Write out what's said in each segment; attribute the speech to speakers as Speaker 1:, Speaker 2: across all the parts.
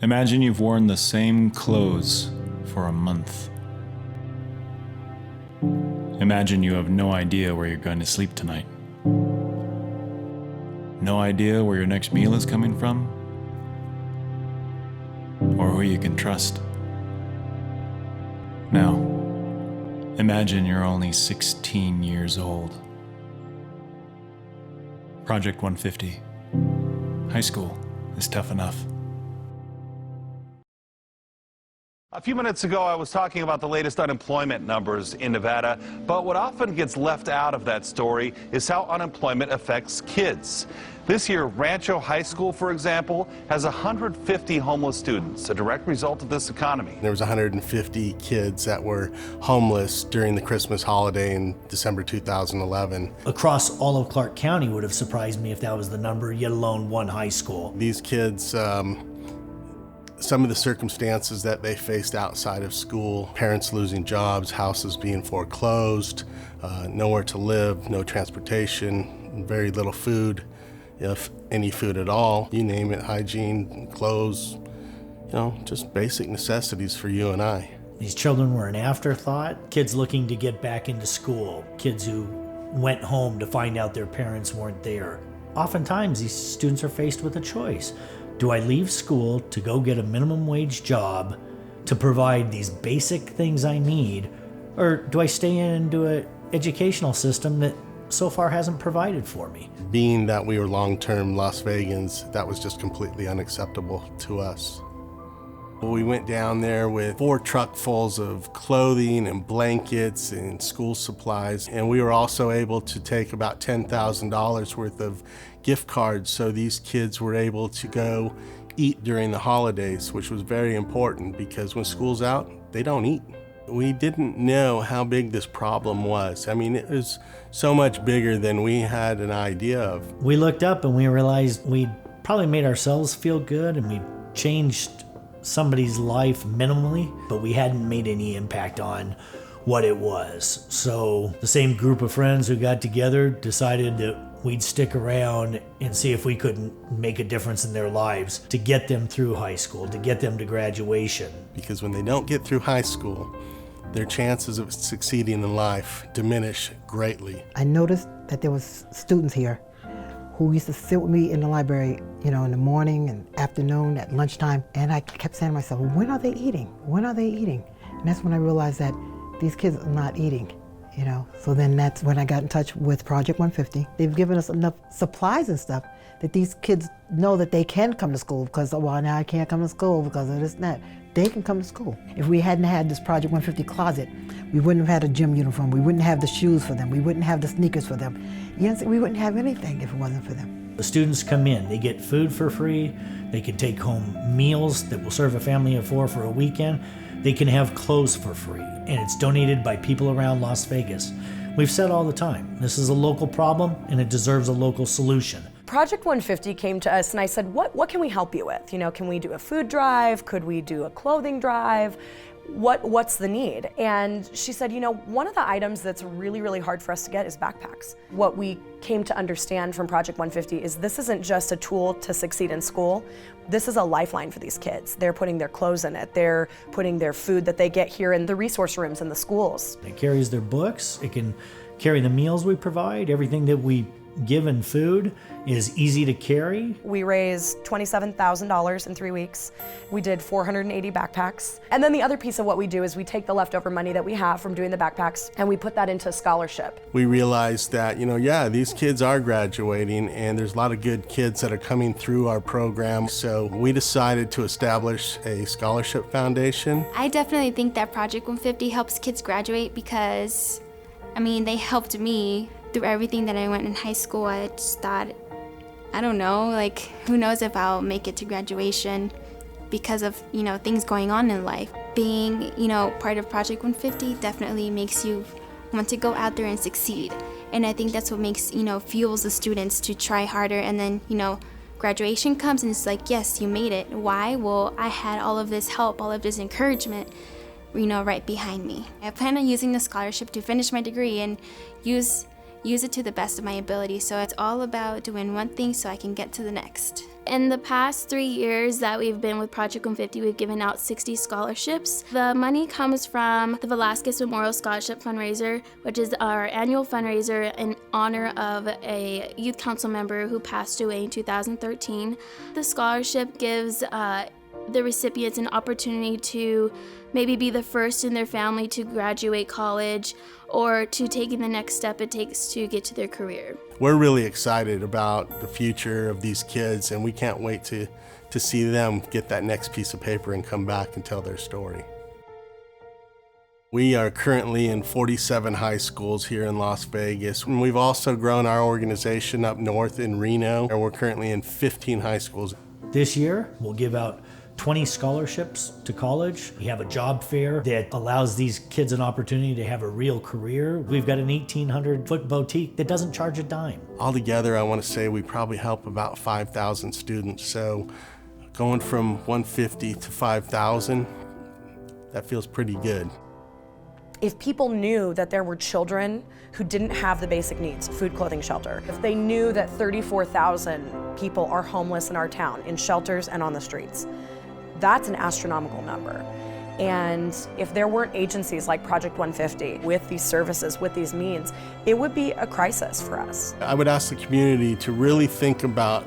Speaker 1: Imagine you've worn the same clothes for a month. Imagine you have no idea where you're going to sleep tonight. No idea where your next meal is coming from, or who you can trust. Now, imagine you're only 16 years old. Project 150. High school is tough enough.
Speaker 2: A few minutes ago, I was talking about the latest unemployment numbers in Nevada, but what often gets left out of that story is how unemployment affects kids. This year, Rancho High School, for example, has 150 homeless students, a direct result of this economy.
Speaker 3: There was 150 kids that were homeless during the Christmas holiday in December 2011.
Speaker 4: Across all of Clark County would have surprised me if that was the number, yet alone one high school.
Speaker 3: These kids, some of the circumstances that they faced outside of school, parents losing jobs, houses being foreclosed, nowhere to live, no transportation, very little food, if any food at all, you name it, hygiene, clothes, just basic necessities for you and I.
Speaker 4: These children were an afterthought, kids looking to get back into school, kids who went home to find out their parents weren't there. Oftentimes, these students are faced with a choice. Do I leave school to go get a minimum wage job to provide these basic things I need, or do I stay into an educational system that so far hasn't provided for me?
Speaker 3: Being that we were long-term Las Vegans, that was just completely unacceptable to us. We went down there with 4 truckfuls of clothing and blankets and school supplies, and we were also able to take about $10,000 worth of gift cards so these kids were able to go eat during the holidays, which was very important because when school's out, they don't eat. We didn't know how big this problem was. I mean, it was so much bigger than we had an idea of.
Speaker 4: We looked up and we realized we'd probably made ourselves feel good and we changed somebody's life minimally, but we hadn't made any impact on what it was. So the same group of friends who got together decided that we'd stick around and see if we couldn't make a difference in their lives to get them through high school, to get them to graduation.
Speaker 3: Because when they don't get through high school, their chances of succeeding in life diminish greatly.
Speaker 5: I noticed that there was students here who used to sit with me in the library, in the morning and afternoon, at lunchtime, and I kept saying to myself, when are they eating? When are they eating? And that's when I realized that these kids are not eating, So then that's when I got in touch with Project 150. They've given us enough supplies and stuff that these kids know that they can come to school because, well, now I can't come to school because of this and that. They can come to school. If we hadn't had this Project 150 closet, we wouldn't have had a gym uniform. We wouldn't have the shoes for them. We wouldn't have the sneakers for them. We wouldn't have anything if it wasn't for them.
Speaker 4: The students come in, they get food for free, they can take home meals that will serve a family of 4 for a weekend, they can have clothes for free, and it's donated by people around Las Vegas. We've said all the time, this is a local problem and it deserves a local solution.
Speaker 6: Project 150 came to us and I said, what can we help you with? Can we do a food drive? Could we do a clothing drive? What's the need? And she said, one of the items that's really, really hard for us to get is backpacks. What we came to understand from Project 150 is this isn't just a tool to succeed in school. This is a lifeline for these kids. They're putting their clothes in it. They're putting their food that they get here in the resource rooms in the schools.
Speaker 4: It carries their books. It can carry the meals we provide. Everything that we give in food is easy to carry.
Speaker 6: We raised $27,000 in 3 weeks. We did 480 backpacks. And then the other piece of what we do is we take the leftover money that we have from doing the backpacks and we put that into a scholarship.
Speaker 3: We realized that, these kids are graduating and there's a lot of good kids that are coming through our program. So we decided to establish a scholarship foundation.
Speaker 7: I definitely think that Project 150 helps kids graduate because, they helped me through everything that I went in high school. I just thought, I don't know, who knows if I'll make it to graduation because of, things going on in life. Being, part of Project 150 definitely makes you want to go out there and succeed. And I think that's what makes, fuels the students to try harder. And then, graduation comes and it's like, yes, you made it. Why? Well, I had all of this help, all of this encouragement, right behind me. I plan on using the scholarship to finish my degree and use it to the best of my ability. So it's all about doing one thing so I can get to the next. In the past 3 years that we've been with Project 150, we've given out 60 scholarships. The money comes from the Velasquez Memorial Scholarship Fundraiser, which is our annual fundraiser in honor of a youth council member who passed away in 2013. The scholarship gives the recipients an opportunity to maybe be the first in their family to graduate college or to taking the next step it takes to get to their career.
Speaker 3: We're really excited about the future of these kids, and we can't wait to see them get that next piece of paper and come back and tell their story. We are currently in 47 high schools here in Las Vegas, and we've also grown our organization up north in Reno, and we're currently in 15 high schools.
Speaker 4: This year, we'll give out 20 scholarships to college. We have a job fair that allows these kids an opportunity to have a real career. We've got an 1,800-foot boutique that doesn't charge a dime.
Speaker 3: Altogether, I want to say we probably help about 5,000 students. So going from 150 to 5,000, that feels pretty good.
Speaker 6: If people knew that there were children who didn't have the basic needs, food, clothing, shelter, if they knew that 34,000 people are homeless in our town, in shelters and on the streets, that's an astronomical number. And if there weren't agencies like Project 150 with these services, with these means, it would be a crisis for us.
Speaker 3: I would ask the community to really think about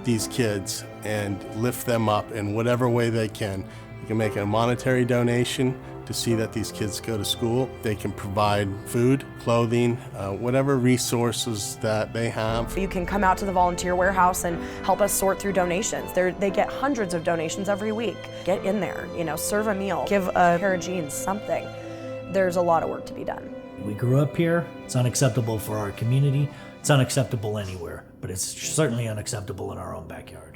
Speaker 3: these kids and lift them up in whatever way they can. You can make a monetary donation to see that these kids go to school. They can provide food, clothing, whatever resources that they have.
Speaker 6: You can come out to the volunteer warehouse and help us sort through donations. They get hundreds of donations every week. Get in there, serve a meal, give a pair of jeans, something. There's a lot of work to be done.
Speaker 4: We grew up here. It's unacceptable for our community. It's unacceptable anywhere, but it's certainly unacceptable in our own backyard.